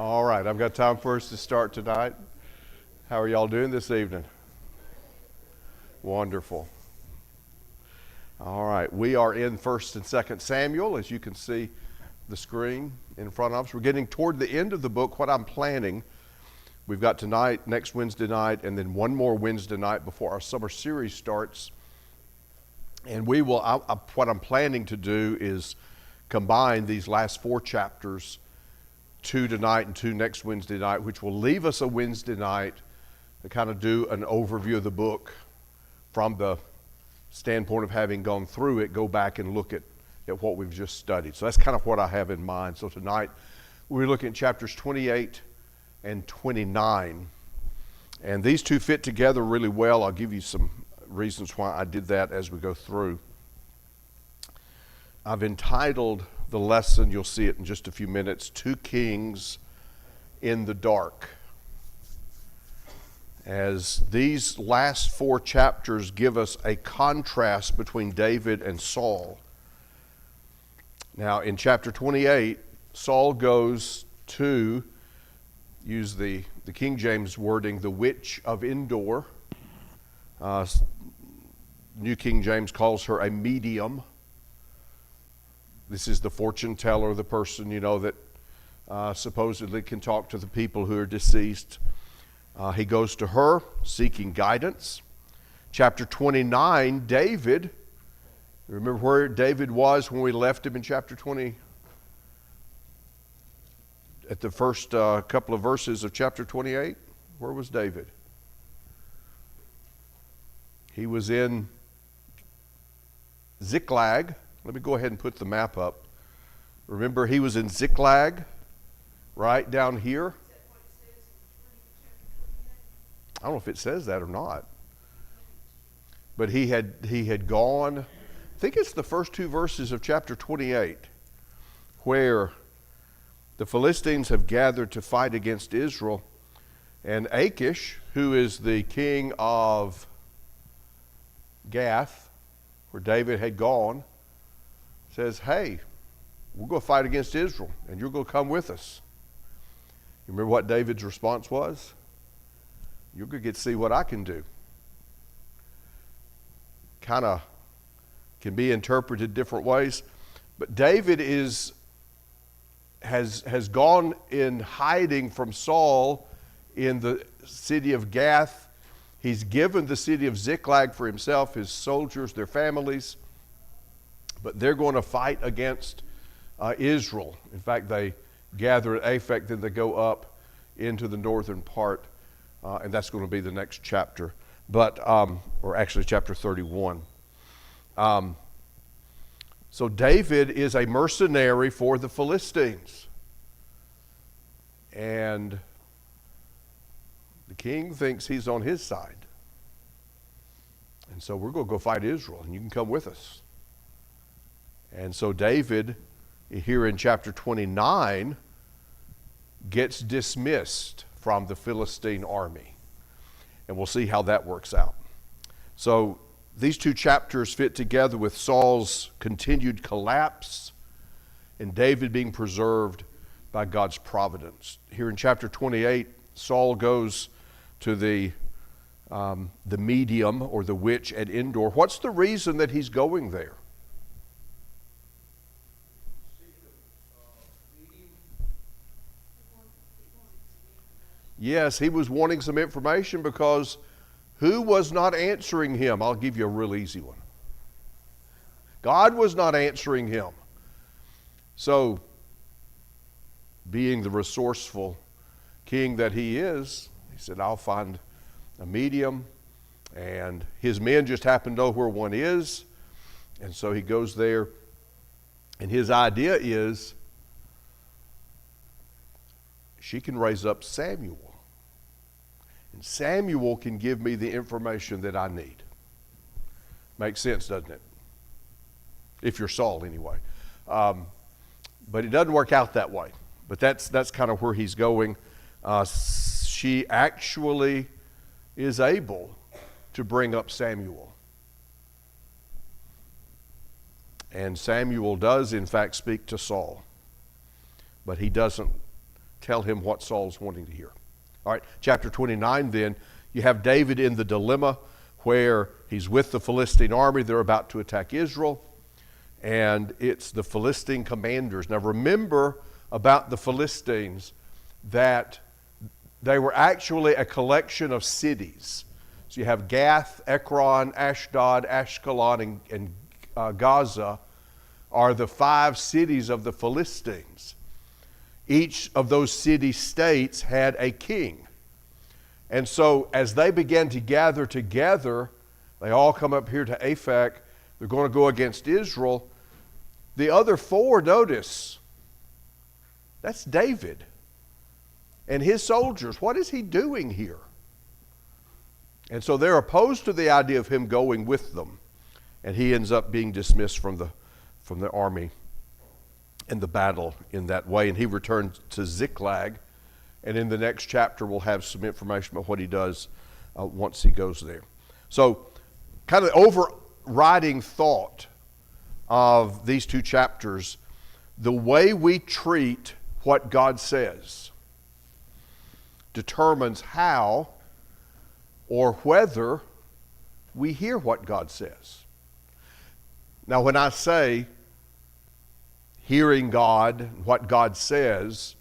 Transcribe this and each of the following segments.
All right, I've got time for us to start tonight. How are y'all doing this evening? Wonderful. All right, we are in 1st and 2nd Samuel, as you can see the screen in front of us. We're getting toward the end of the book. What I'm planning, we've got tonight, next Wednesday night, and then one more Wednesday night before our summer series starts. And we will, what I'm planning to do is combine these last 4 chapters, 2 tonight and 2 next Wednesday night, which will leave us a Wednesday night to kind of do an overview of the book from the standpoint of having gone through it, go back and look at what we've just studied. So that's kind of what I have in mind. So tonight we're looking at chapters 28 and 29. And these two fit together really well. I'll give you some reasons why I did that as we go through. I've entitled the lesson, you'll see it in just a few minutes, 2 Kings in the Dark. As these last 4 chapters give us a contrast between David and Saul. Now in chapter 28, Saul goes to, use the King James wording, the witch of Endor. New King James calls her a medium. This is the fortune teller, the person, that supposedly can talk to the people who are deceased. He goes to her seeking guidance. Chapter 29, David. Remember where David was when we left him in chapter 20? At the first couple of verses of chapter 28? Where was David? He was in Ziklag. Let me go ahead and put the map up. Remember, he was in Ziklag, right down here. I don't know if it says that or not. But he had gone, I think it's the first 2 verses of chapter 28, where the Philistines have gathered to fight against Israel. And Achish, who is the king of Gath, where David had gone, says, hey, we're going to fight against Israel, and you're going to come with us. You remember what David's response was? You're going to get to see what I can do. Kind of can be interpreted different ways. But David has gone in hiding from Saul in the city of Gath. He's given the city of Ziklag for himself, his soldiers, their families. But they're going to fight against Israel. In fact, they gather at Aphek, then they go up into the northern part, and that's going to be the next chapter, or actually chapter 31. So David is a mercenary for the Philistines. And the king thinks he's on his side. And so we're going to go fight Israel, and you can come with us. And so David, here in chapter 29, gets dismissed from the Philistine army. And we'll see how that works out. So these 2 chapters fit together with Saul's continued collapse and David being preserved by God's providence. Here in chapter 28, Saul goes to the medium or the witch at Endor. What's the reason that he's going there? Yes, he was wanting some information because who was not answering him? I'll give you a real easy one. God was not answering him. So, being the resourceful king that he is, he said, I'll find a medium. And his men just happen to know where one is. And so he goes there. And his idea is, she can raise up Samuel. And Samuel can give me the information that I need. Makes sense, doesn't it? If you're Saul, anyway. But it doesn't work out that way. But that's kind of where he's going. She actually is able to bring up Samuel. And Samuel does, in fact, speak to Saul. But he doesn't tell him what Saul's wanting to hear. All right, chapter 29 then, you have David in the dilemma where he's with the Philistine army. They're about to attack Israel, and it's the Philistine commanders. Now remember about the Philistines that they were actually a collection of cities. So you have Gath, Ekron, Ashdod, Ashkelon, and Gaza are the 5 cities of the Philistines. Each of those city-states had a king. And so as they began to gather together, they all come up here to Aphek. They're going to go against Israel. The other 4, notice, that's David and his soldiers. What is he doing here? And so they're opposed to the idea of him going with them. And he ends up being dismissed from the army and the battle in that way. And he returns to Ziklag. And in the next chapter, we'll have some information about what he does once he goes there. So kind of the overriding thought of these 2 chapters, the way we treat what God says determines how or whether we hear what God says. Now, when I say hearing God, what God says,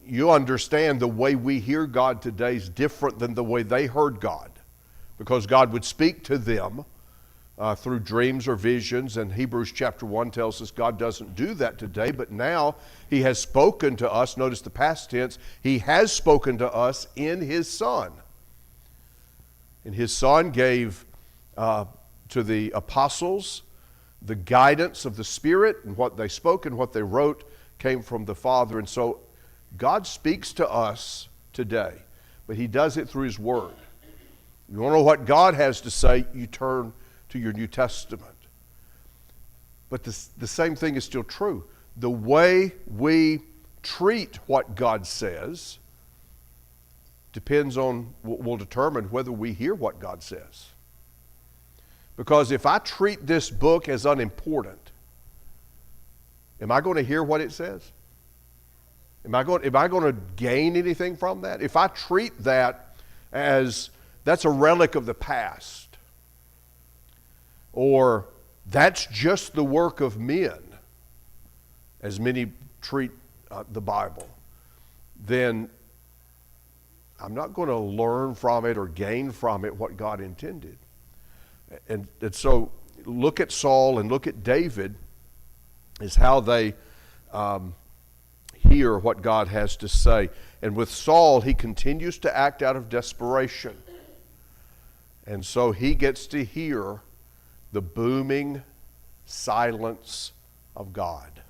you understand the way we hear God today is different than the way they heard God, because God would speak to them through dreams or visions, and Hebrews chapter 1 tells us God doesn't do that today, but now he has spoken to us. Notice the past tense. He has spoken to us in his Son. And his Son gave to the apostles the guidance of the Spirit, and what they spoke and what they wrote came from the Father. And so God speaks to us today, but he does it through his Word. You want to know what God has to say, you turn to your New Testament. But the same thing is still true. The way we treat what God says will determine whether we hear what God says. Because if I treat this book as unimportant, am I going to hear what it says? Am I going to gain anything from that? If I treat that as that's a relic of the past, or that's just the work of men, as many treat the Bible, then I'm not going to learn from it or gain from it what God intended. And so look at Saul and look at David is how they hear what God has to say. And with Saul, he continues to act out of desperation. And so he gets to hear the booming silence of God.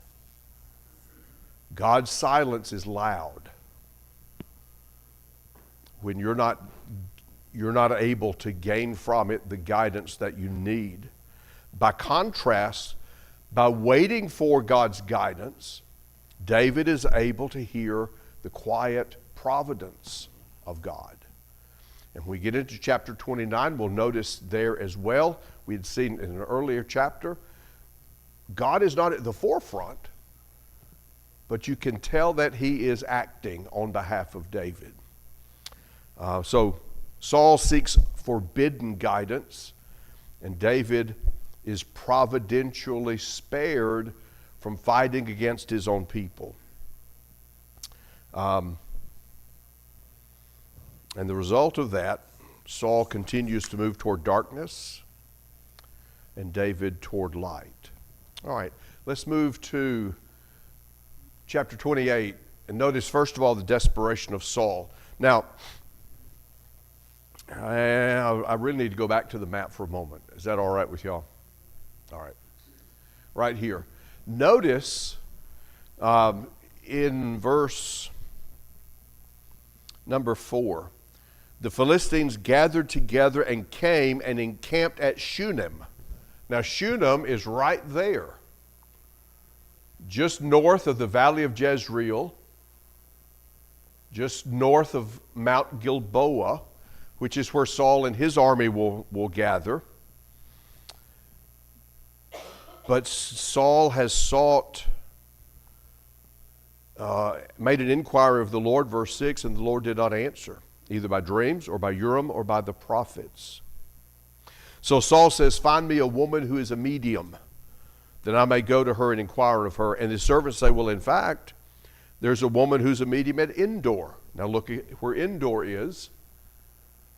God's silence is loud. When you're not able to gain from it the guidance that you need. By contrast, by waiting for God's guidance, David is able to hear the quiet providence of God. And when we get into chapter 29, we'll notice there as well, we had seen in an earlier chapter, God is not at the forefront, but you can tell that he is acting on behalf of David. So Saul seeks forbidden guidance, and David is providentially spared from fighting against his own people. And the result of that, Saul continues to move toward darkness, and David toward light. All right, let's move to chapter 28, and notice first of all the desperation of Saul. Now, I really need to go back to the map for a moment. Is that all right with y'all? All right. Right here. Notice in verse number 4, the Philistines gathered together and came and encamped at Shunem. Now Shunem is right there, just north of the valley of Jezreel, just north of Mount Gilboa, which is where Saul and his army will gather. But Saul has sought made an inquiry of the Lord, verse 6, and the Lord did not answer, either by dreams or by Urim or by the prophets. So Saul says, find me a woman who is a medium, that I may go to her and inquire of her. And his servants say, well, in fact, there's a woman who's a medium at Endor. Now look at where Endor is.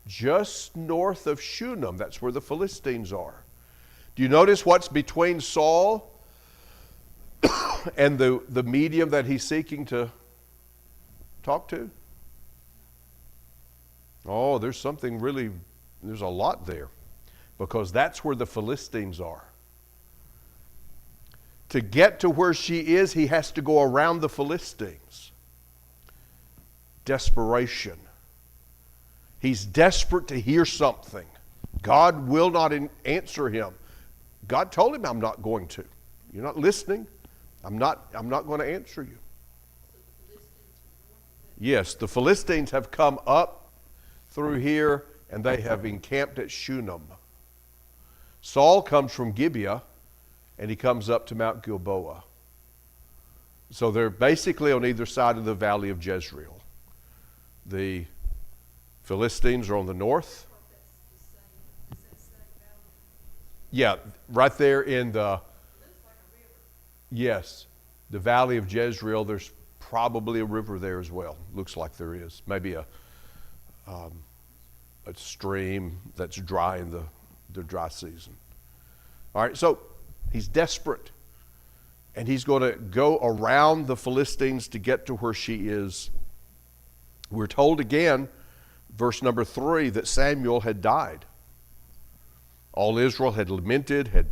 Just north of Shunem. That's where the Philistines are. Do you notice what's between Saul and the medium that he's seeking to talk to? Oh, there's a lot there, because that's where the Philistines are. To get to where she is, he has to go around the Philistines. Desperation. He's desperate to hear something. God will not answer him. God told him, I'm not going to. You're not listening. I'm not going to answer you. Yes, the Philistines have come up through here, and they have encamped at Shunem. Saul comes from Gibeah, and he comes up to Mount Gilboa. So they're basically on either side of the valley of Jezreel. The Philistines are on the north. Yeah, right there in the... Yes, the valley of Jezreel, there's probably a river there as well. Looks like there is. Maybe a stream that's dry in the dry season. All right, so he's desperate. And he's going to go around the Philistines to get to where she is. We're told again, verse number 3, that Samuel had died. All Israel had lamented, had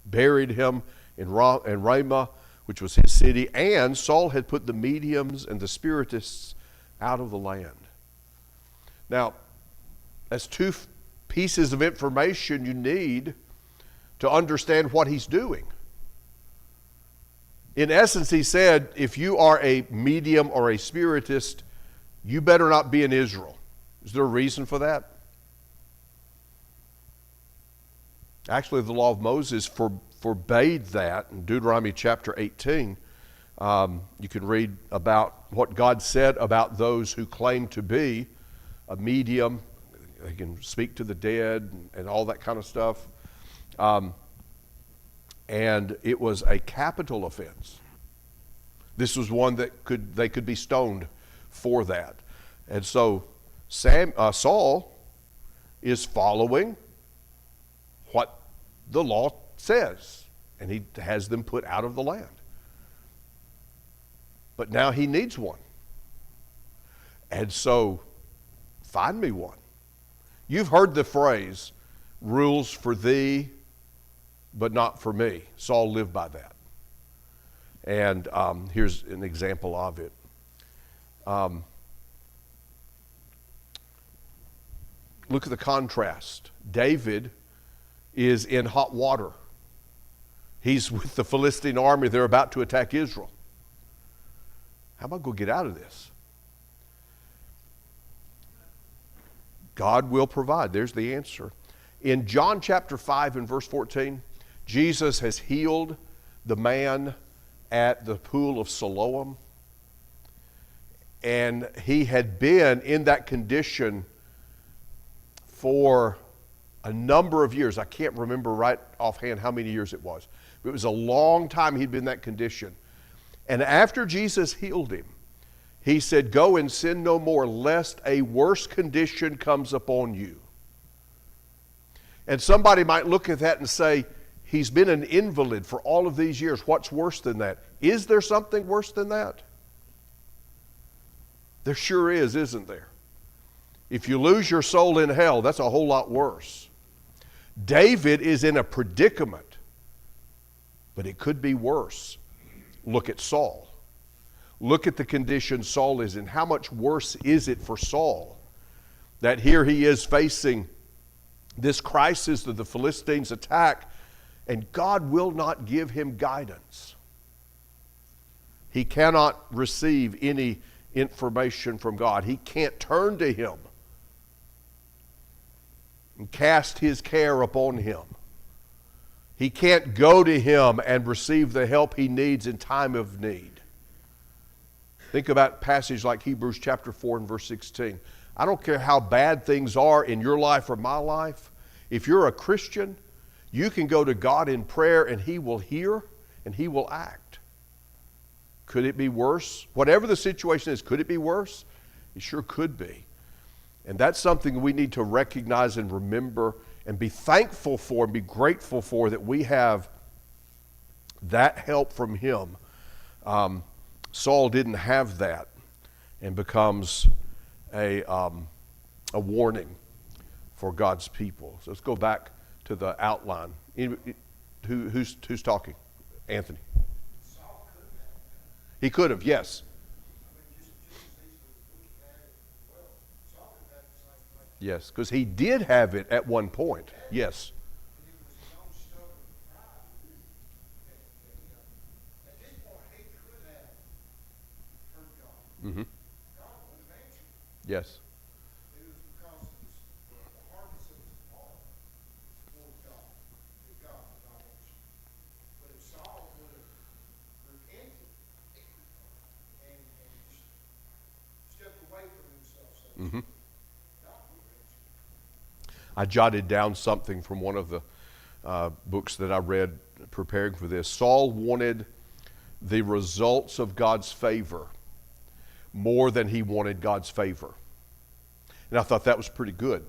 buried him in Ramah, which was his city, and Saul had put the mediums and the spiritists out of the land. Now, that's two pieces of information you need to understand what he's doing. In essence, he said, if you are a medium or a spiritist, you better not be in Israel. Is there a reason for that? Actually, the law of Moses forbade that in Deuteronomy chapter 18. You can read about what God said about those who claim to be a medium. They can speak to the dead and all that kind of stuff. And it was a capital offense. This was one that they could be stoned for that. And so Saul is following what the law says, and he has them put out of the land. But now he needs one. And so, find me one. You've heard the phrase, rules for thee, but not for me. Saul lived by that. And here's an example of it. Look at the contrast. David is in hot water. He's with the Philistine army. They're about to attack Israel. How am I going to get out of this? God will provide. There's the answer. In John chapter 5 and verse 14, Jesus has healed the man at the pool of Siloam. And he had been in that condition for a number of years. I can't remember right offhand how many years it was. It was a long time he'd been in that condition. And after Jesus healed him, he said, go and sin no more, lest a worse condition comes upon you. And somebody might look at that and say, he's been an invalid for all of these years. What's worse than that? Is there something worse than that? There sure is, isn't there? If you lose your soul in hell, that's a whole lot worse. David is in a predicament, but it could be worse. Look at Saul. Look at the condition Saul is in. How much worse is it for Saul that here he is facing this crisis of the Philistines' attack, and God will not give him guidance. He cannot receive any information from God. He can't turn to him and cast his care upon him. He can't go to him and receive the help he needs in time of need. Think about a passage like Hebrews chapter 4 and verse 16. I don't care how bad things are in your life or my life. If you're a Christian, you can go to God in prayer and He will hear and He will act. Could it be worse? Whatever the situation is, could it be worse? It sure could be. And that's something we need to recognize and remember and be thankful for and be grateful for, that we have that help from Him. Saul didn't have that, and becomes a warning for God's people. So let's go back to the outline. Who's talking? Anthony. He could have, yes. Yes, because he did have it at one point. Yes. Mm-hmm. Yes. It was because of the hardness of his heart toward God that God did not answer. But if Saul would have repented and just stepped away from himself, so to speak, God would have answered. I jotted down something from one of the books that I read preparing for this. Saul wanted the results of God's favor more than he wanted God's favor. And I thought that was pretty good.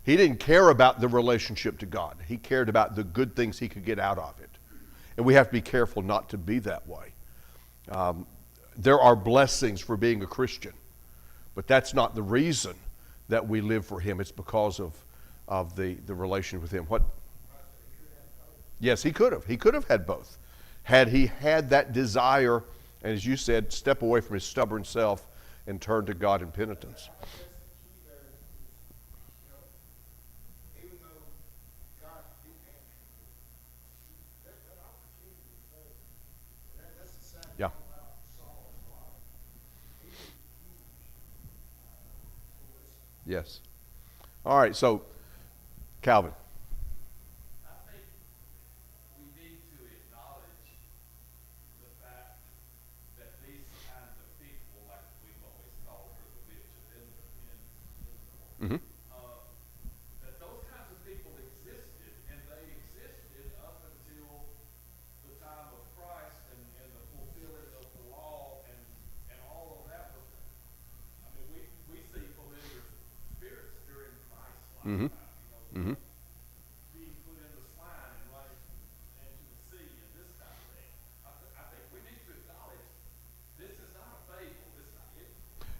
He didn't care about the relationship to God. He cared about the good things he could get out of it. And we have to be careful not to be that way. There are blessings for being a Christian, but that's not the reason that we live for Him. It's because of the relation with Him. What? Yes, he could have. He could have had both. Had he had that desire, and as you said, step away from his stubborn self and turn to God in penitence. I guess the key there is, even though God didn't answer, that opportunity was there. That's the sad thing about Saul's life. He refused to listen. Yes. All right, so Calvin. I think we need to acknowledge the fact that these kinds of people, like we've always called her the witch of Endor, Mm-hmm. that those kinds of people existed, and they existed up until the time of Christ and the fulfilling of the law and all of that was. I mean, we see familiar spirits during Christ's Mm-hmm. lifetime. Mm-hmm. Being put in the swine and running into the sea and this kind of thing. I think we need to acknowledge this is not a fable.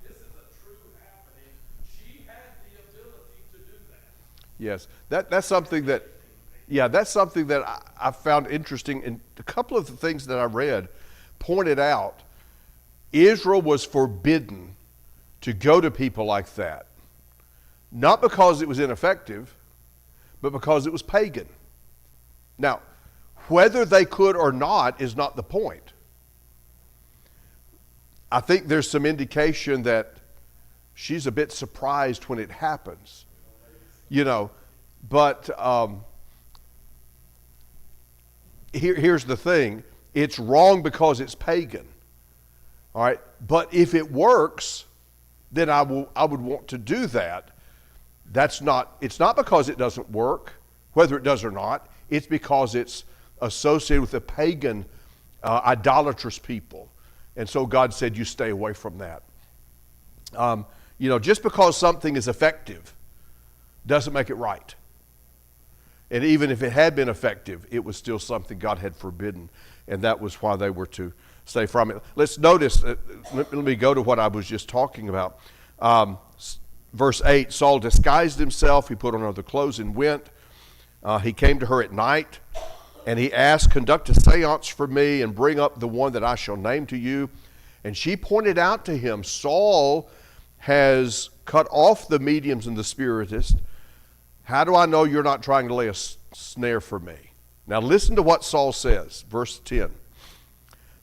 This is a true happening. She had the ability to do that. Yes, that's something that, that's something that I found interesting. And a couple of the things that I read pointed out Israel was forbidden to go to people like that, not because it was ineffective, but because it was pagan. Now, whether they could or not is not the point. I think there's some indication that she's a bit surprised when it happens, but here's the thing. It's wrong because it's pagan, all right? But if it works, then I would want to do that. It's not because it doesn't work, whether it does or not. It's because it's associated with a pagan, idolatrous people. And so God said, you stay away from that. Just because something is effective doesn't make it right. And even if it had been effective, it was still something God had forbidden. And that was why they were to stay from it. Let's notice, let me go to what I was just talking about. Verse 8, Saul disguised himself, he put on other clothes and went. He came to her at night, and he asked, conduct a seance for me and bring up the one that I shall name to you. And she pointed out to him, Saul has cut off the mediums and the spiritists. How do I know you're not trying to lay a snare for me? Now listen to what Saul says, verse 10.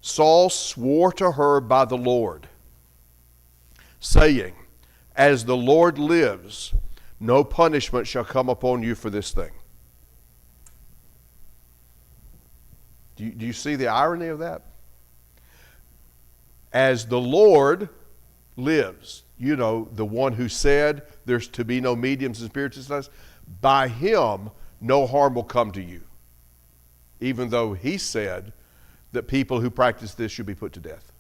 Saul swore to her by the Lord, saying, as the Lord lives, no punishment shall come upon you for this thing. Do you see the irony of that? as the Lord lives, you know, the one who said there's to be no mediums and spirits, by him no harm will come to you. Even though he said that people who practice this should be put to death.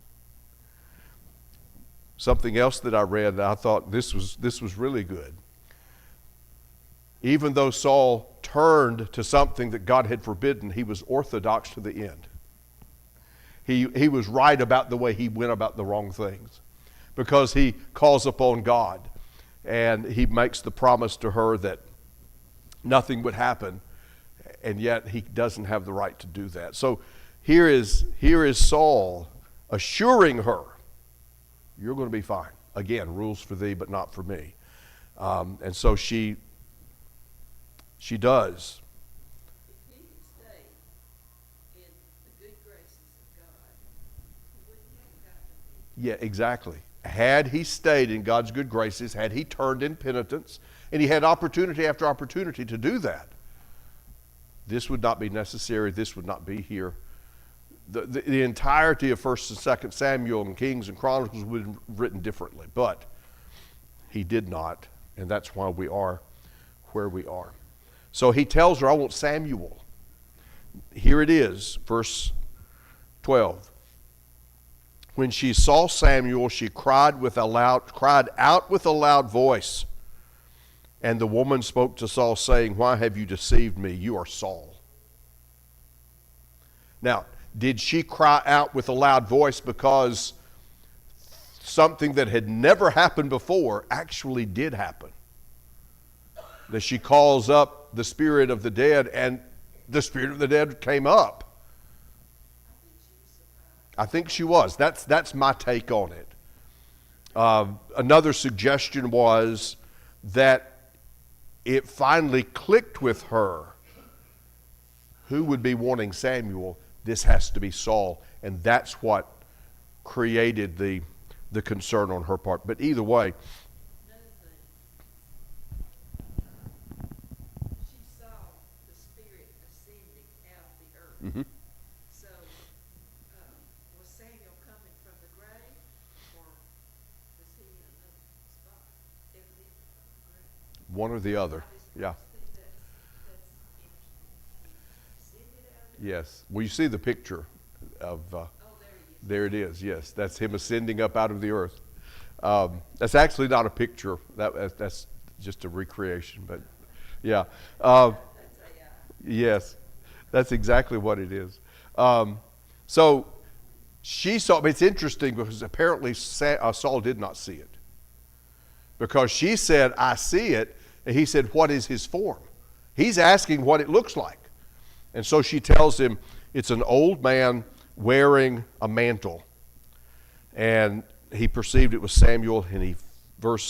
Something else that I read that I thought this was really good. Even though Saul turned to something that God had forbidden, he was orthodox to the end. He was right about the way he went about the wrong things, because he calls upon God and he makes the promise to her that nothing would happen, and yet he doesn't have the right to do that. So here is Saul assuring her, you're going to be fine. Again, rules for thee, but not for me. And so she does. If he could stay in the good graces of God, he wouldn't have gotten it. Yeah, exactly. Had he stayed in God's good graces, had he turned in penitence, and he had opportunity after opportunity to do that, this would not be necessary. This would not be here. The entirety of 1st and 2nd Samuel and Kings and Chronicles would have been written differently, but he did not, and that's why we are where we are. So he tells her, I want Samuel. Here it is, verse 12. When she saw Samuel, she cried out with a loud voice. And the woman spoke to Saul, saying, why have you deceived me? You are Saul. Now, did she cry out with a loud voice because something that had never happened before actually did happen? That she calls up the spirit of the dead, and the spirit of the dead came up. I think she was. That's my take on it. Another suggestion was that it finally clicked with her. Who would be wanting Samuel? This has to be Saul. And that's what created the concern on her part. But either way, Another thing, she saw the Spirit ascending out of the earth. mhm. So, was Samuel coming from the grave, or was he in another spot? Evidently from the grave. One or the other. Yeah. I think that's interesting. He ascended out of the Yes. Well, you see the picture of... Oh, there he is. There it is, yes. That's him ascending up out of the earth. That's actually not a picture. That's just a recreation, but yeah. That's AI. Yes, that's exactly what it is. So she saw, but it's interesting because apparently Saul did not see it. Because she said, I see it, and he said, what is his form? He's asking what it looks like. And so she tells him, it's an old man wearing a mantle. And he perceived it was Samuel, and he, what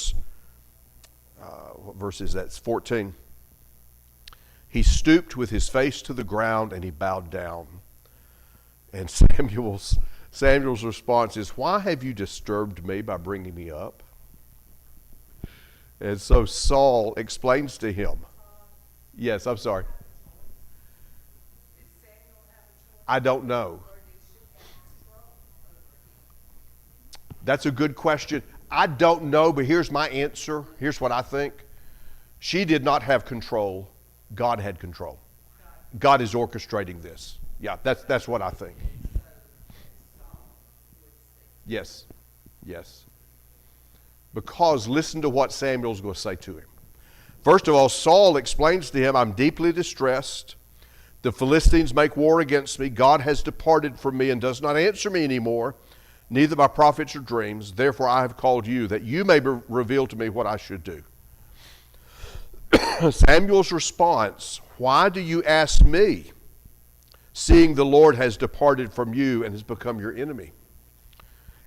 verse is that? It's 14. He stooped with his face to the ground, and he bowed down. And Samuel's response is, why have you disturbed me by bringing me up? And so Saul explains to him. Yes, I'm sorry. I don't know. That's a good question. I don't know, but here's my answer. Here's what I think. She did not have control. God had control. God is orchestrating this. Yeah, that's what I think. Yes. Yes. Because listen to what Samuel's going to say to him. First of all, Saul explains to him, I'm deeply distressed. The Philistines make war against me. God has departed from me and does not answer me anymore, neither by prophets or dreams. Therefore I have called you, that you may reveal to me what I should do. Samuel's response, why do you ask me, seeing the Lord has departed from you and has become your enemy?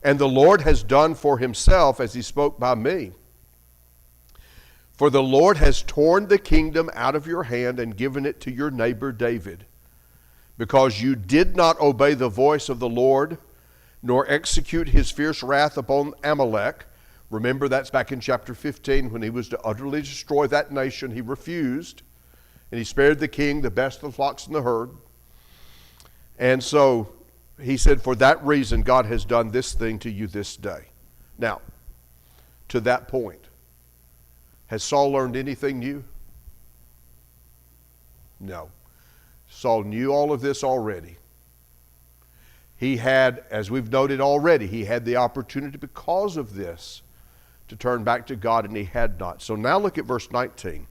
And the Lord has done for himself as he spoke by me. For the Lord has torn the kingdom out of your hand and given it to your neighbor David, because you did not obey the voice of the Lord, nor execute his fierce wrath upon Amalek. Remember, that's back in chapter 15 when he was to utterly destroy that nation. He refused, and he spared the king, the best of the flocks and the herd. And so he said, for that reason, God has done this thing to you this day. Now, to that point, has Saul learned anything new? No. Saul knew all of this already. He had, as we've noted already, he had the opportunity because of this to turn back to God, and he had not. So now look at verse 19.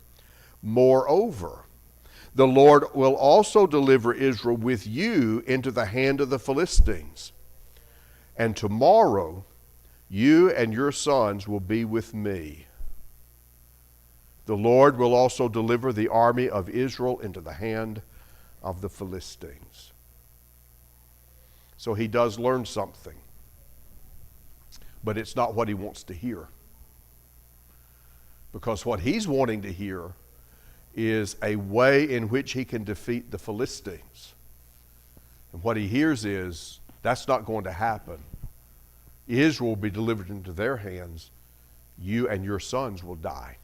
Moreover, the Lord will also deliver Israel with you into the hand of the Philistines. And tomorrow you and your sons will be with me. The Lord will also deliver the army of Israel into the hand of the Philistines. So he does learn something. But it's not what he wants to hear. Because what he's wanting to hear is a way in which he can defeat the Philistines. And what he hears is, that's not going to happen. Israel will be delivered into their hands. You and your sons will die.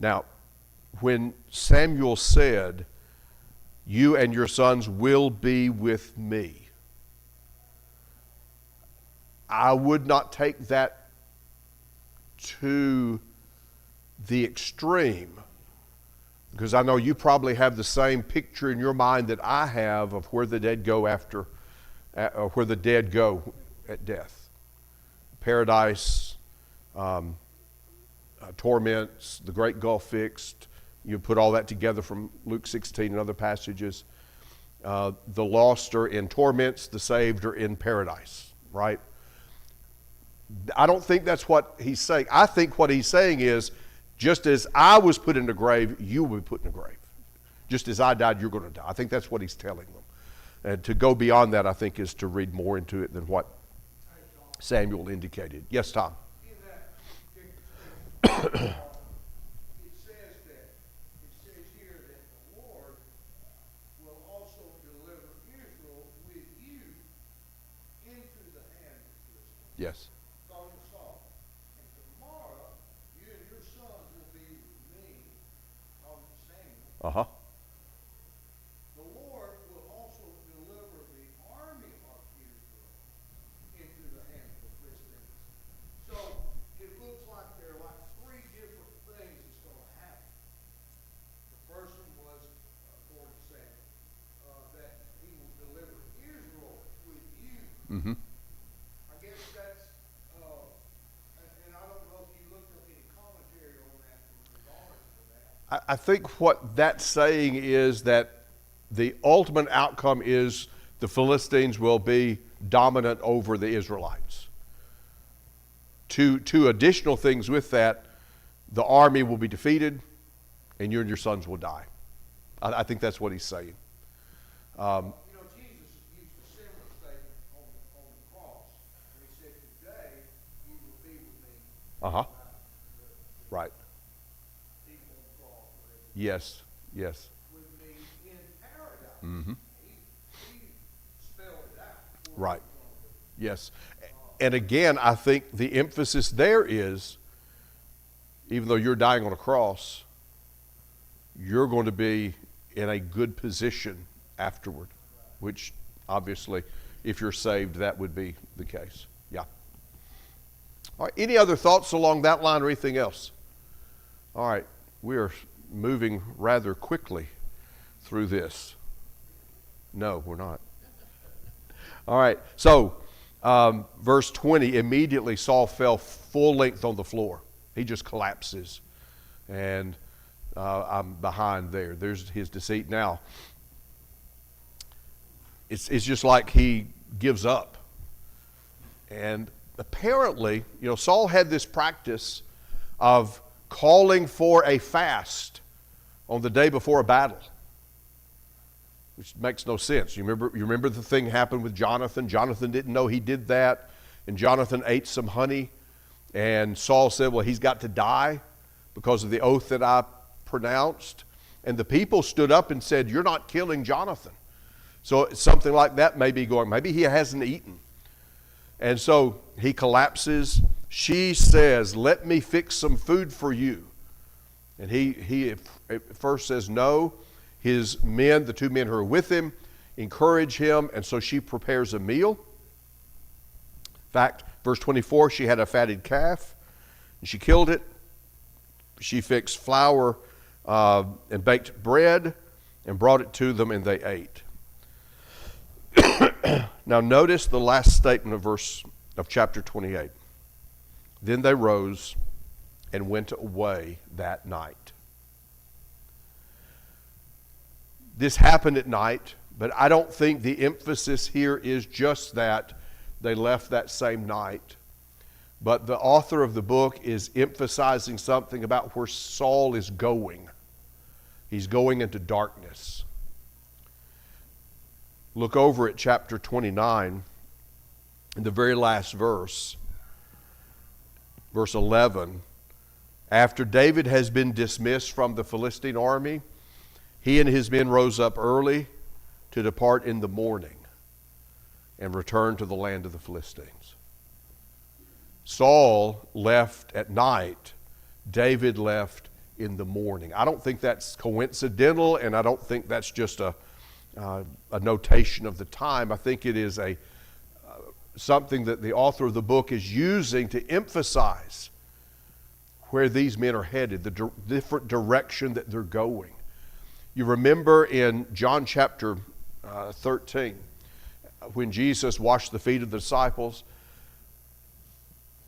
Now, when Samuel said, you and your sons will be with me, I would not take that to the extreme, because I know you probably have the same picture in your mind that I have of where the dead go after, where the dead go at death. Paradise, torments, the great gulf fixed. You put all that together from Luke 16 and other passages. The lost are in torments, the saved are in paradise, right? I don't think that's what he's saying. I think what he's saying is, just as I was put in the grave, you will be put in the grave. Just as I died, you're going to die. I think that's what he's telling them. And to go beyond that, I think, is to read more into it than what Samuel indicated. Yes, Tom? In that particular it says here that the Lord will also deliver Israel with you into the hand of the Philistines. Yes. Talking to Saul. And tomorrow you and your sons will be with me, talking to Samuel. Uh-huh. The Lord will also deliver the army of Israel into the hand of the Philistines. So it looks like there are like three different things that's going to happen. The first one was, according to Samuel, that he will deliver Israel with you. Mm-hmm. I guess that's, and I don't know if you looked up any commentary on that in regards to that. I think what that's saying is that the ultimate outcome is the Philistines will be dominant over the Israelites. Two additional things with that: the army will be defeated, and you and your sons will die. I think that's what he's saying. You know, Jesus used a similar statement on the cross. When he said, today you will be with me. Uh-huh. Right. People on the cross, whatever. Yes. Yes. With me in paradise. Mm-hmm. He spelled it out. Right. Yes. And again, I think the emphasis there is, even though you're dying on a cross, you're going to be in a good position afterward, which obviously, if you're saved, that would be the case. Yeah. All right. Any other thoughts along that line or anything else? All right. We are moving rather quickly through this. No, we're not. All right. So, verse 20, immediately Saul fell full length on the floor. He just collapses. And I'm behind there. There's his deceit. Now, it's just like he gives up. And apparently, you know, Saul had this practice of calling for a fast on the day before a battle, which makes no sense. You remember the thing happened with Jonathan. Jonathan didn't know he did that, and Jonathan ate some honey, and Saul said, well, he's got to die because of the oath that I pronounced. And the people stood up and said, you're not killing Jonathan. So something like that may be going, maybe he hasn't eaten. And so he collapses. She says, let me fix some food for you. And he at first says no. His men, the two men who are with him, encourage him, and so she prepares a meal. In fact, verse 24, she had a fatted calf, and she killed it. She fixed flour and baked bread and brought it to them, and they ate. Now notice the last statement of chapter 28. Then they rose and went away that night. This happened at night, but I don't think the emphasis here is just that they left that same night. But the author of the book is emphasizing something about where Saul is going. He's going into darkness. Look over at chapter 29, in the very last verse, verse 11. After David has been dismissed from the Philistine army, he and his men rose up early to depart in the morning and return to the land of the Philistines. Saul left at night. David left in the morning. I don't think that's coincidental, and I don't think that's just a notation of the time. I think it is something that the author of the book is using to emphasize where these men are headed, the different direction that they're going. You remember in John chapter 13, when Jesus washed the feet of the disciples,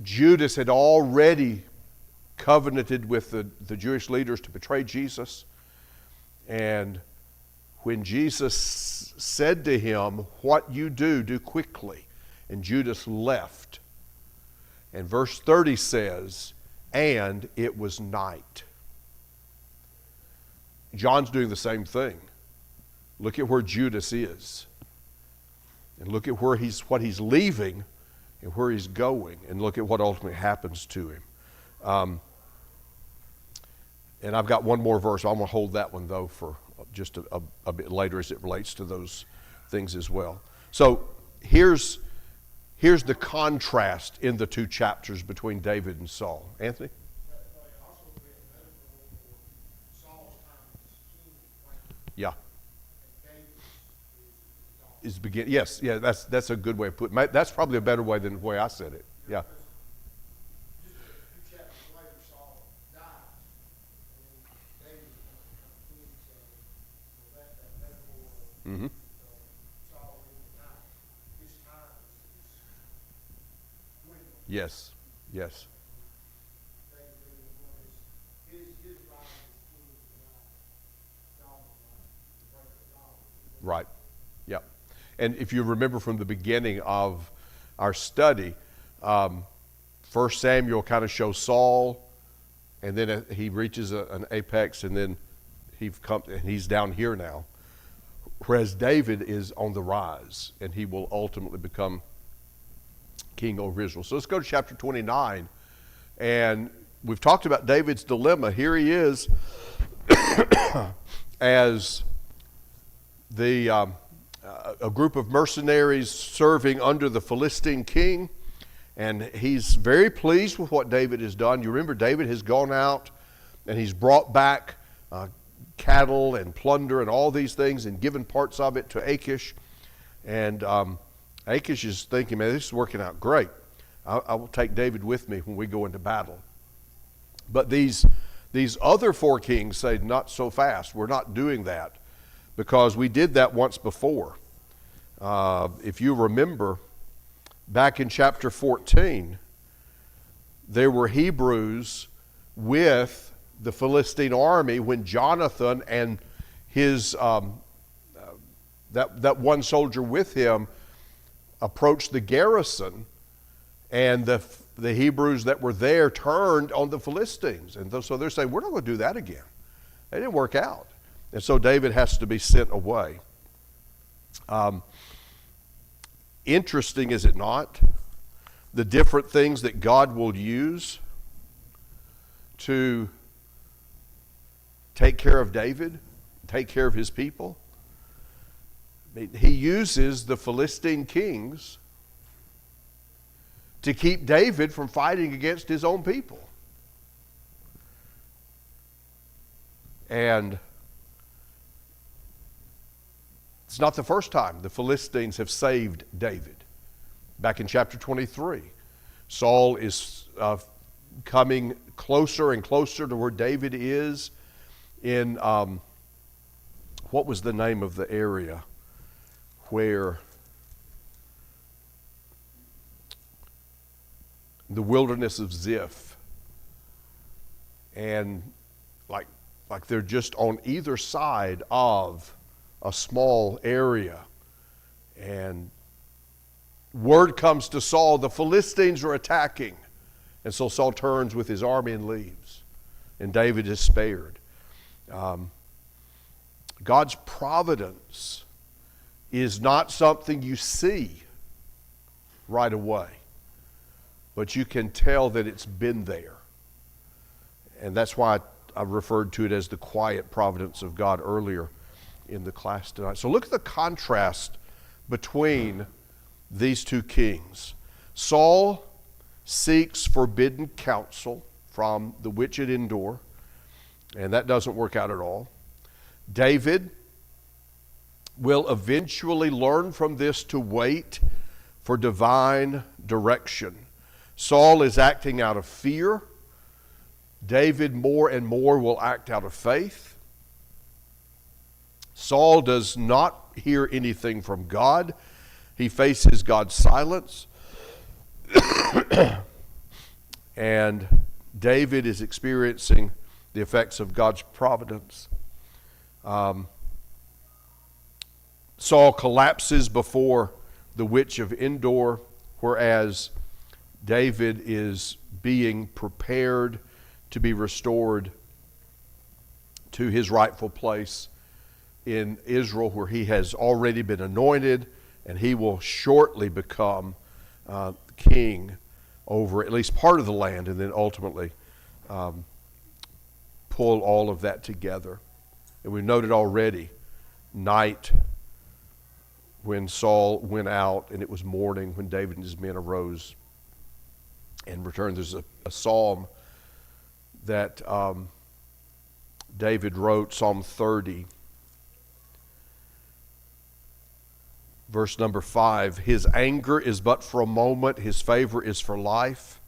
Judas had already covenanted with the Jewish leaders to betray Jesus. And when Jesus said to him, "What you do quickly," and Judas left. And verse 30 says, "And it was night." John's doing the same thing. Look at where Judas is. And look at what he's leaving and where he's going. And look at what ultimately happens to him. And I've got one more verse. I'm going to hold that one, though, for just a bit later as it relates to those things as well. So here's the contrast in the two chapters between David and Saul. Anthony? That may also be a metaphor for Saul's time as king, like, Yeah. and David's is Is begin. Yes. Yeah. That's a good way of putting it. That's probably a better way than the way I said it. Yeah. just a few chapters later, Saul dies, and then David is going to become king, so that metaphor of Mm-hmm. Saul in the night, his time is dwindling. Yes. Yes. David really wanted his rise as king is not dawn, the break of dawn. Right. Yep. And if you remember from the beginning of our study, 1 Samuel kind of shows Saul, and then he reaches an apex, and then he's down here now. Whereas David is on the rise, and he will ultimately become king over Israel. So let's go to chapter 29. And we've talked about David's dilemma. Here he is as a group of mercenaries serving under the Philistine king. And he's very pleased with what David has done. You remember David has gone out and he's brought back cattle and plunder and all these things and given parts of it to Achish. And Achish is thinking, man, this is working out great. I will take David with me when we go into battle. But these other four kings say, not so fast. We're not doing that because we did that once before. If you remember, back in chapter 14, there were Hebrews with the Philistine army when Jonathan and his that one soldier with him approached the garrison, and the Hebrews that were there turned on the Philistines. And so they're saying, we're not going to do that again. It didn't work out. And so David has to be sent away. Interesting, is it not? The different things that God will use to take care of David, take care of his people. He uses the Philistine kings to keep David from fighting against his own people. And It's not the first time the Philistines have saved David. Back in chapter 23, Saul is coming closer and closer to where David is in, what was the name of the area where the wilderness of Ziph. And like they're just on either side of a small area. And word comes to Saul, the Philistines are attacking. And so Saul turns with his army and leaves. And David is spared. God's providence is not something you see right away, but you can tell that it's been there. And that's why I referred to it as the quiet providence of God earlier in the class tonight. So look at the contrast between these two kings. Saul seeks forbidden counsel from the witch at Endor, and that doesn't work out at all. David will eventually learn from this to wait for divine direction. Saul is acting out of fear. David more and more will act out of faith. Saul does not hear anything from God. He faces God's silence. And David is experiencing the effects of God's providence. Saul collapses before the witch of Endor, whereas David is being prepared to be restored to his rightful place in Israel, where he has already been anointed, and he will shortly become king over at least part of the land, and then ultimately pull all of that together. And we've noted already, night when Saul went out, and it was morning when David and his men arose and returned. There's a psalm that David wrote, Psalm 30, verse number 5. His anger is but for a moment, his favor is for life.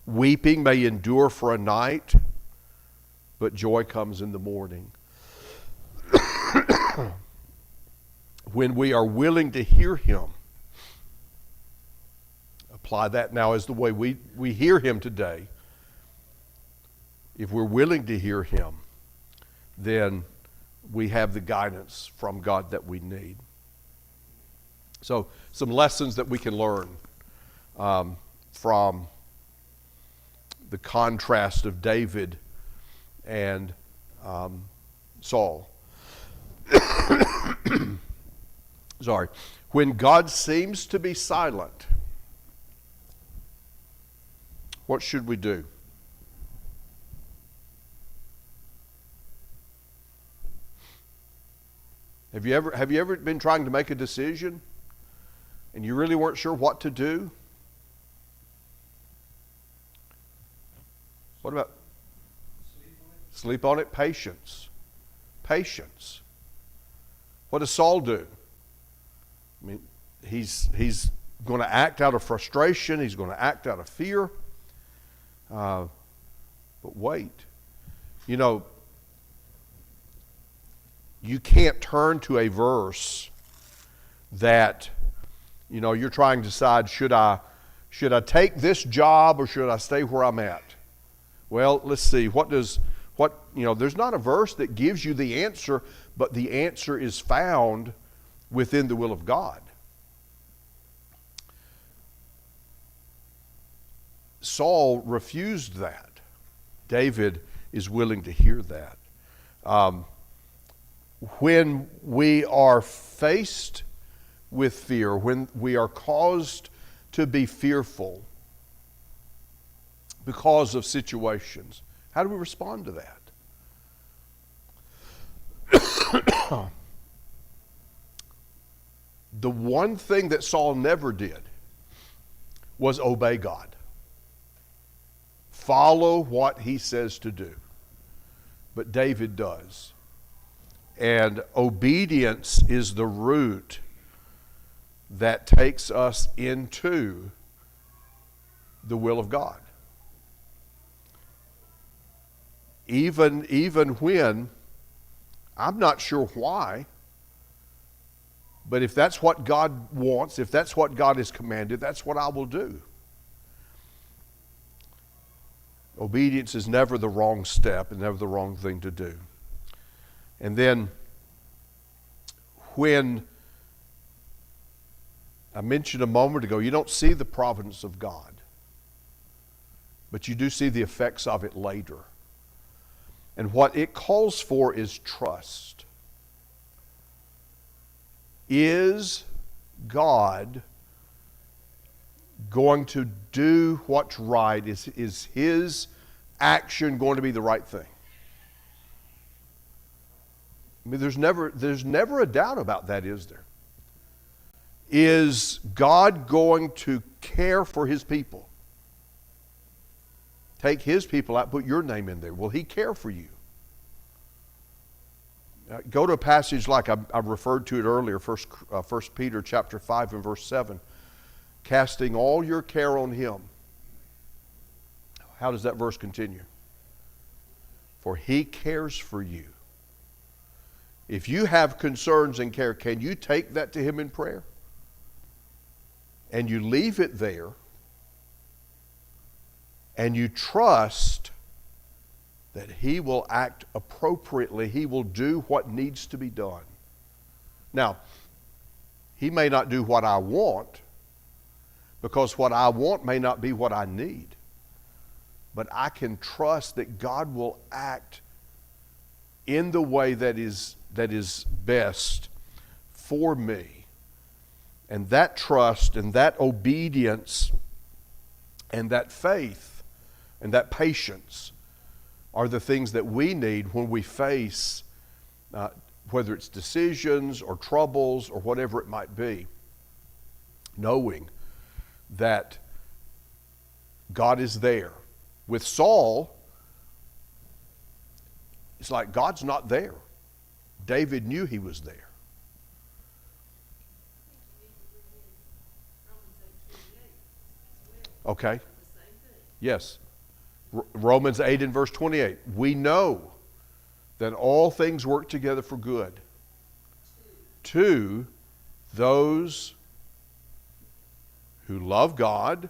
Weeping may endure for a night, but joy comes in the morning. When we are willing to hear him, apply that now as the way we hear him today. If we're willing to hear him, then we have the guidance from God that we need. So some lessons that we can learn from the contrast of David and Saul. Sorry. When God seems to be silent, what should we do? Have you ever been trying to make a decision and you really weren't sure what to do? What about sleep on it? Patience. Patience. What does Saul do? I mean, he's going to act out of frustration. He's going to act out of fear. But wait. You know, you can't turn to a verse that, you know, you're trying to decide, should I take this job or should I stay where I'm at? Well, let's see. There's not a verse that gives you the answer, but the answer is found within the will of God. Saul refused that. David is willing to hear that. When we are faced with fear, when we are caused to be fearful because of situations, how do we respond to that? The one thing that Saul never did was obey God. Follow what he says to do. But David does. And obedience is the root that takes us into the will of God. Even when I'm not sure why, but if that's what God wants, if that's what God has commanded, that's what I will do. Obedience is never the wrong step and never the wrong thing to do. And then when I mentioned a moment ago, you don't see the providence of God, but you do see the effects of it later. And what it calls for is trust. Is God going to do what's right? Is his action going to be the right thing? I mean, there's never a doubt about that, is there? Is God going to care for his people? Take his people out, put your name in there. Will he care for you? Go to a passage like I referred to it earlier, 1 Peter chapter 5 and verse 7. Casting all your care on him. How does that verse continue? For he cares for you. If you have concerns and care, can you take that to him in prayer? And you leave it there, and you trust that he will act appropriately. He will do what needs to be done. Now, he may not do what I want, because what I want may not be what I need. But I can trust that God will act in the way that is best for me. And that trust and that obedience and that faith and that patience are the things that we need when we face whether it's decisions or troubles or whatever it might be. Knowing that God is there. With Saul, it's like God's not there. David knew he was there. Okay. Yes. Romans 8 and verse 28. We know that all things work together for good to those who love God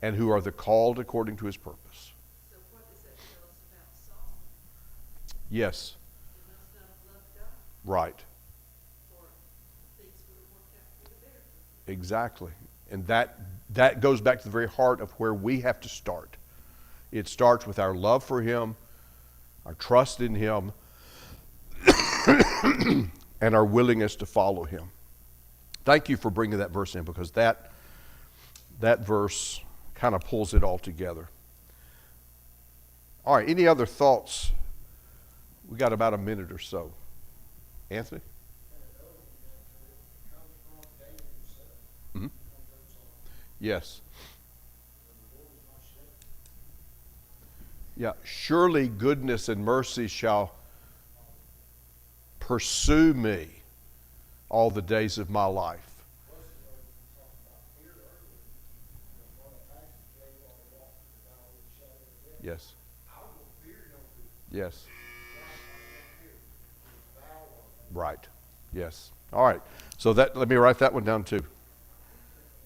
and who are the called according to his purpose. So what does that tell us about Saul? Yes. He must not have loved God, Right. or things would have worked out for the better. Exactly. And that goes back to the very heart of where we have to start. It starts with our love for him, our trust in him, and our willingness to follow him. Thank you for bringing that verse in, because that verse kind of pulls it all together. All right, any other thoughts? We got about a minute or so. Anthony? Mm-hmm. Yes. Yeah, surely goodness and mercy shall pursue me all the days of my life. Yes. Yes. Right. Yes. All right. So let me write that one down too.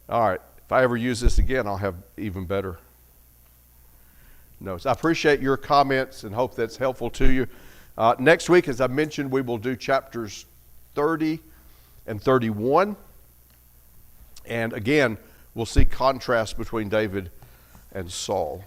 All right. If I ever use this again, I'll have even better notes. I appreciate your comments and hope that's helpful to you. Next week, as I mentioned, we will do chapters 30 and 31. And again, we'll see contrast between David and Saul.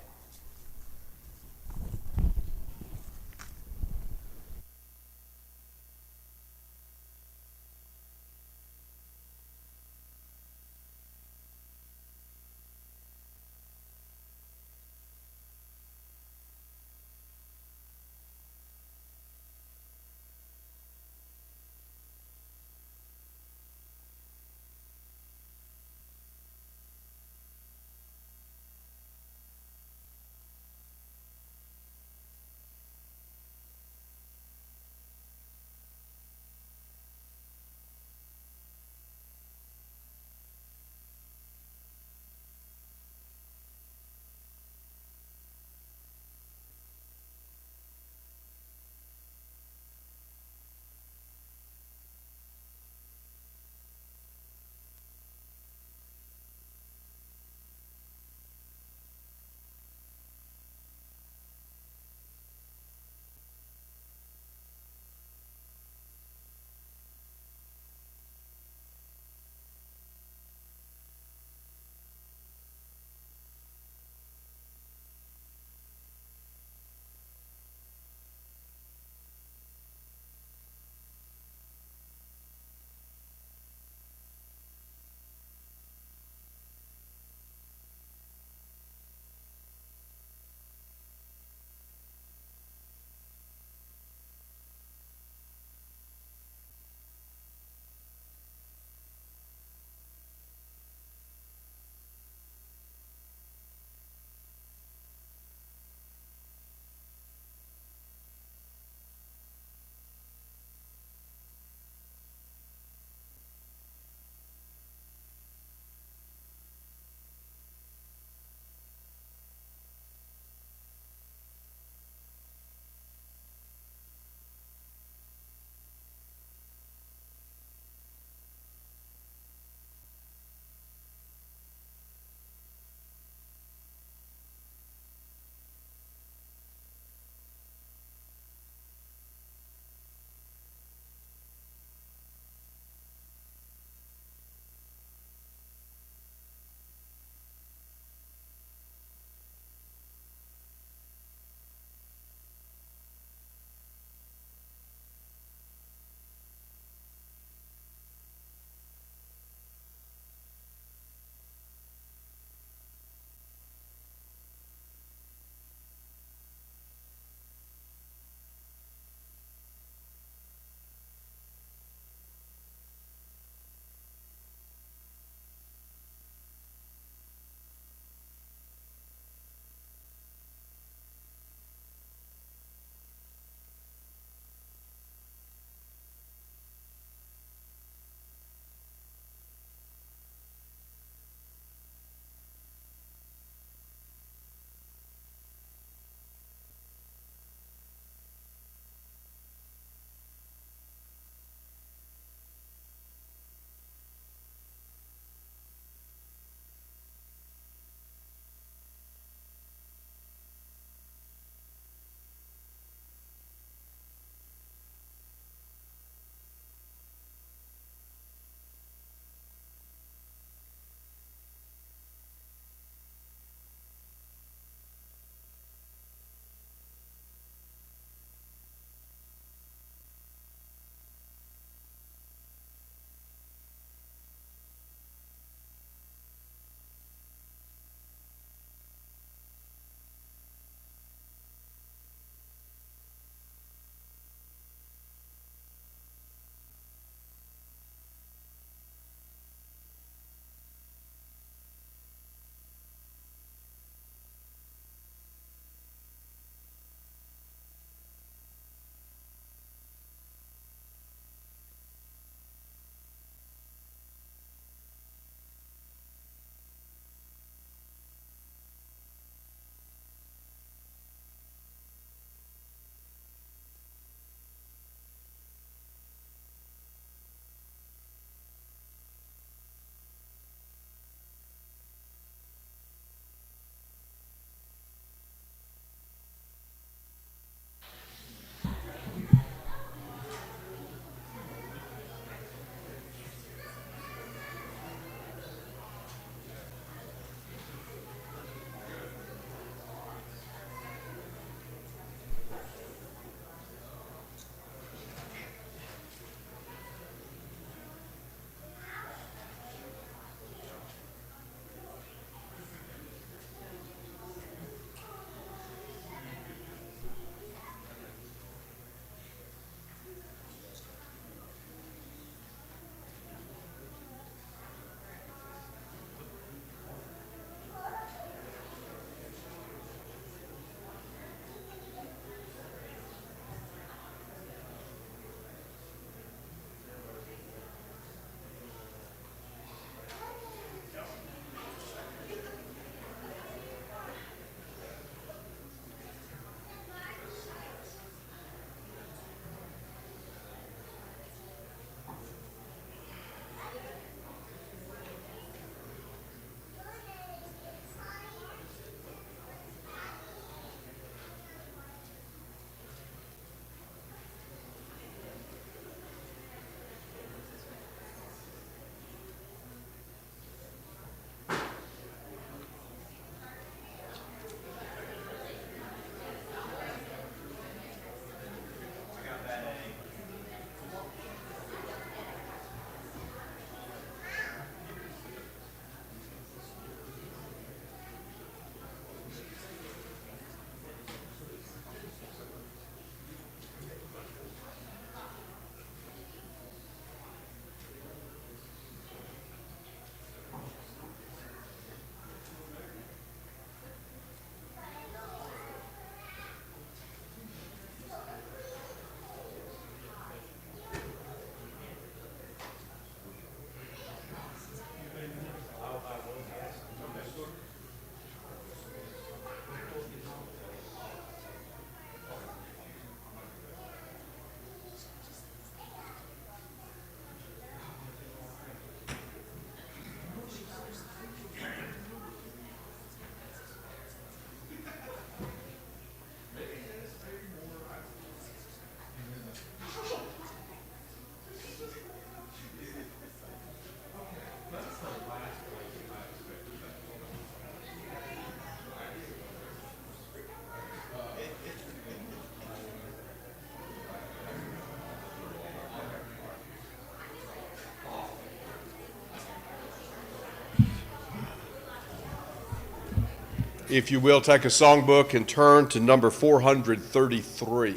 If you will, take a songbook and turn to number 433.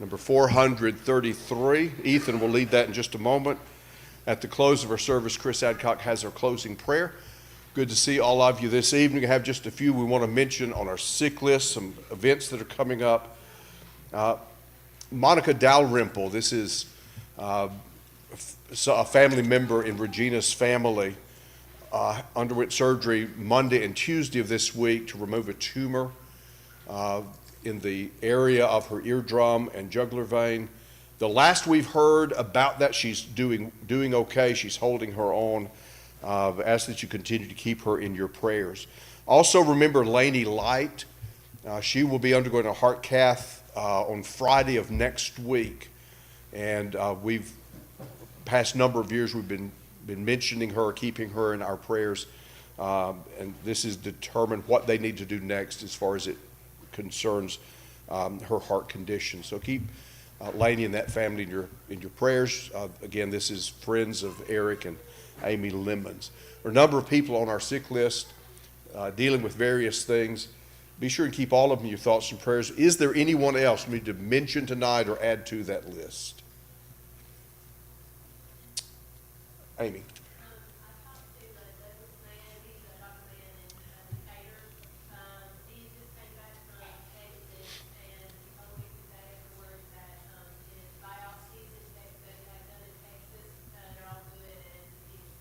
Number 433. Ethan will lead that in just a moment. At the close of our service, Chris Adcock has our closing prayer. Good to see all of you this evening. I have just a few we want to mention on our sick list, some events that are coming up. Monica Dalrymple, this is a family member in Regina's family, underwent surgery Monday and Tuesday of this week to remove a tumor in the area of her eardrum and jugular vein. The last we've heard about that, she's doing okay. She's holding her own. Ask that you continue to keep her in your prayers. Also remember Lainey Light. She will be undergoing a heart cath on Friday of next week. And we've, past number of years, we've been mentioning her, keeping her in our prayers. And this is determined what they need to do next as far as it concerns her heart condition. So keep Lainey and that family in your prayers. Again, this is friends of Eric and Amy Lemons. There are a number of people on our sick list dealing with various things. Be sure and keep all of them in your thoughts and prayers. Is there anyone else we need to mention tonight or add to that list? Amy. I talked to Douglas Mann, he's a doctor man in Decatur. He just came back from Davidson, and he told me today afterwards that his biopsies in Texas that he had done in Texas, they're all good, and he's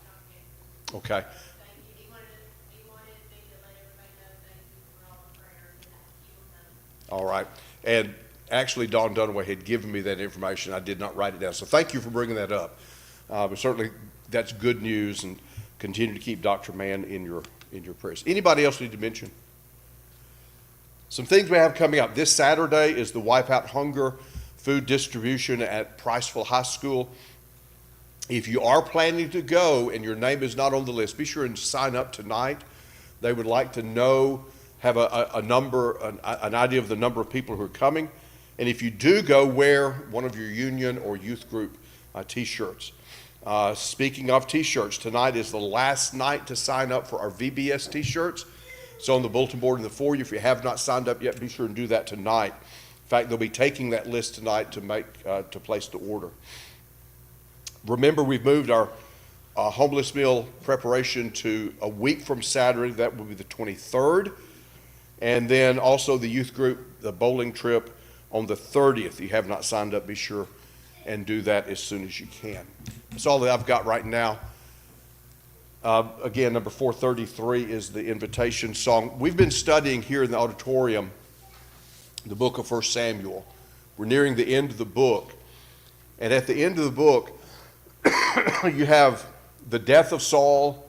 not cancer. Okay. Thank you. He wanted me to let everybody know, thank you for all the prayers and that keep them coming. All right. And actually, Dawn Dunaway had given me that information. I did not write it down. So thank you for bringing that up. But certainly that's good news, and continue to keep Dr. Mann in your prayers. Anybody else need to mention? Some things we have coming up. This Saturday is the Wipe Out Hunger food distribution at Priceville High School. If you are planning to go and your name is not on the list, be sure and sign up tonight. They would like to know, have a number, an idea of the number of people who are coming. And if you do go, wear one of your union or youth group t-shirts. Speaking of t-shirts, tonight is the last night to sign up for our VBS t-shirts. It's on the bulletin board in the foyer. If you have not signed up yet, be sure and do that tonight. In fact, they'll be taking that list tonight to place the order. Remember, we've moved our homeless meal preparation to a week from Saturday. That will be the 23rd. And then also the youth group, the bowling trip on the 30th. If you have not signed up, be sure and do that as soon as you can. That's all that I've got right now. Again, number 433 is the invitation song. We've been studying here in the auditorium the book of 1 Samuel. We're nearing the end of the book. And at the end of the book, you have the death of Saul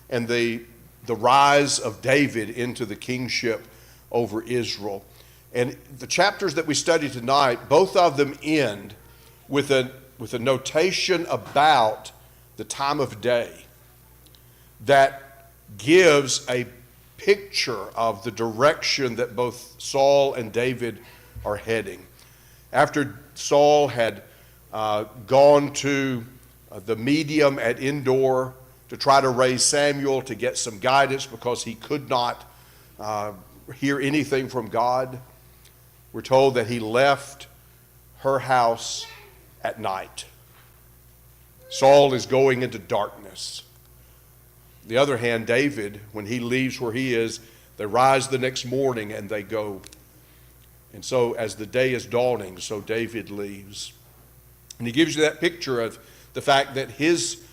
and the rise of David into the kingship over Israel. And the chapters that we study tonight, both of them end with a notation about the time of day that gives a picture of the direction that both Saul and David are heading. After Saul had gone to the medium at Endor to try to raise Samuel to get some guidance because he could not hear anything from God, we're told that he left her house at night. Saul is going into darkness. On the other hand, David, when he leaves where he is, they rise the next morning and they go. And so as the day is dawning, so David leaves. And he gives you that picture of the fact that his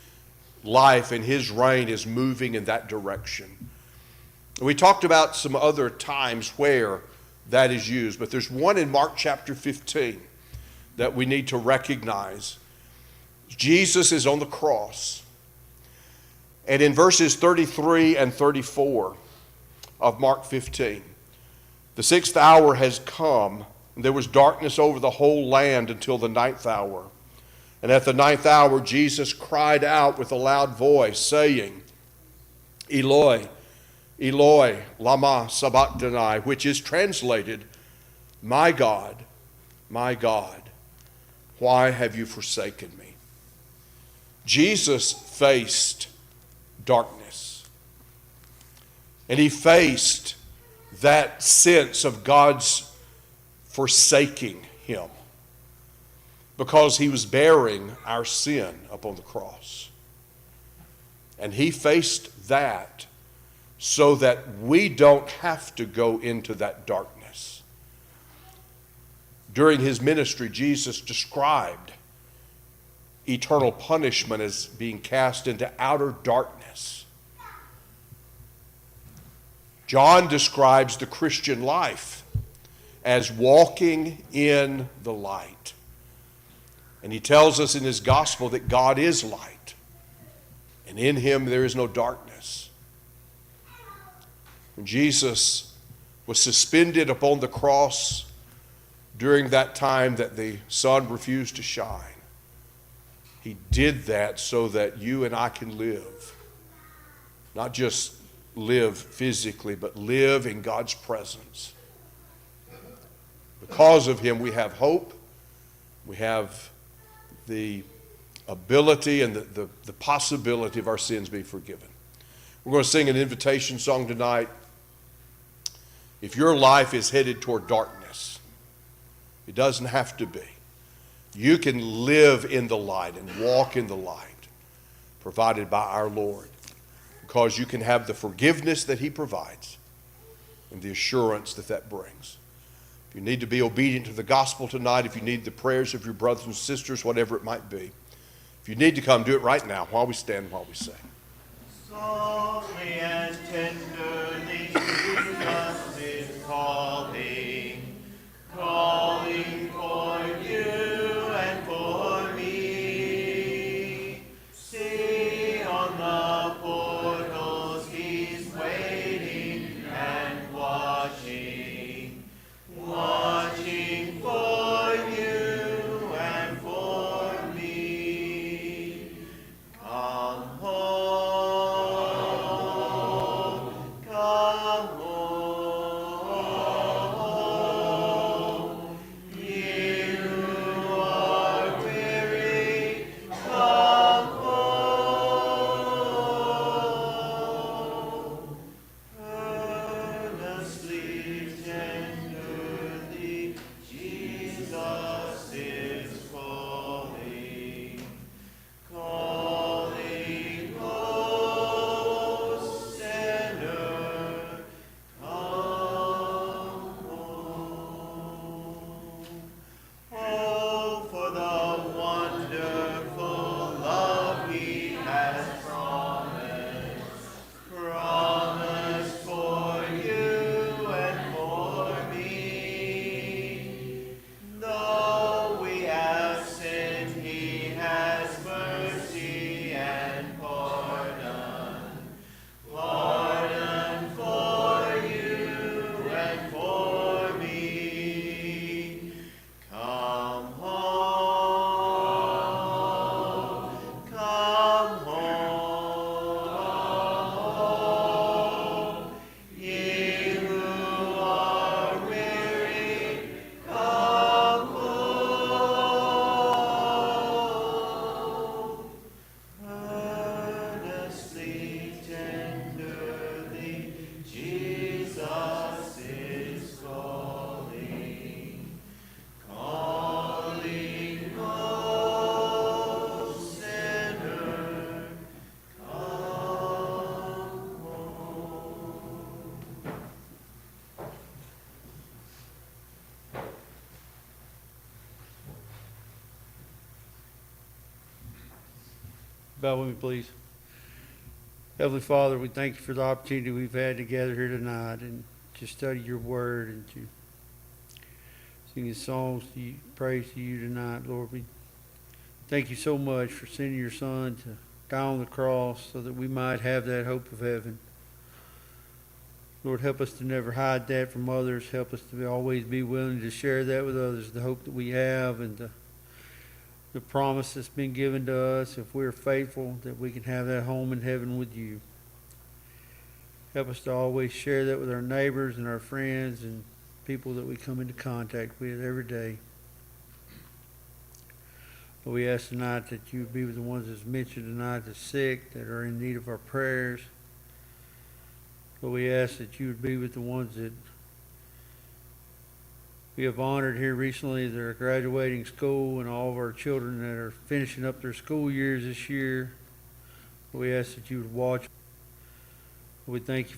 life and his reign is moving in that direction. We talked about some other times where that is used, but there's one in Mark chapter 15 that we need to recognize. Jesus is on the cross. And in verses 33 and 34 of Mark 15, the 6th hour has come, and there was darkness over the whole land until the 9th hour. And at the 9th hour, Jesus cried out with a loud voice, saying, Eloi, Eloi, lama sabachthani, which is translated, my God, why have you forsaken me? Jesus faced darkness. And he faced that sense of God's forsaking him because he was bearing our sin upon the cross. And he faced that so that we don't have to go into that darkness. During his ministry, Jesus described eternal punishment as being cast into outer darkness. John describes the Christian life as walking in the light. And he tells us in his gospel that God is light, and in him there is no darkness. When Jesus was suspended upon the cross during that time that the sun refused to shine, he did that so that you and I can live. Not just live physically, but live in God's presence. Because of him, we have hope. We have the ability and the possibility of our sins being forgiven. We're going to sing an invitation song tonight. If your life is headed toward darkness, it doesn't have to be. You can live in the light and walk in the light provided by our Lord, because you can have the forgiveness that he provides and the assurance that that brings. If you need to be obedient to the gospel tonight, if you need the prayers of your brothers and sisters, whatever it might be, if you need to come, do it right now while we stand, while we sing. Softly and tenderly Jesus is calling, calling for you and for me. See on the portals he's waiting and watching, watching for you and for me. Come home, come home. You who are weary, come home. Earnestly, tenderly, Jesus is calling, calling, oh sinner, come home. Oh, for the wonderful love he has promised for you and for me. Though we have sinned, he has mercy and pardon, pardon for you and for me. Come home, come home. Ye who are weary, come home. Earnestly, tenderly, Jesus is calling, calling, oh sinner, come home. Bow with me, please. Heavenly Father, we thank you for the opportunity we've had to gather here tonight and to study your word and to sing songs to you, praise to you tonight, Lord. We thank you so much for sending your Son to die on the cross so that we might have that hope of heaven. Lord, help us to never hide that from others. Help us to always be willing to share that with others, the hope that we have and the promise that's been given to us, if we're faithful, that we can have that home in heaven with you. Help us to always share that with our neighbors and our friends and people that we come into contact with every day. But we ask tonight that you be with the ones that's mentioned tonight, that's sick, that are in need of our prayers. Lord, we ask that you would be with the ones that we have honored here recently that are graduating school and all of our children that are finishing up their school years this year. We ask that you would watch. We thank you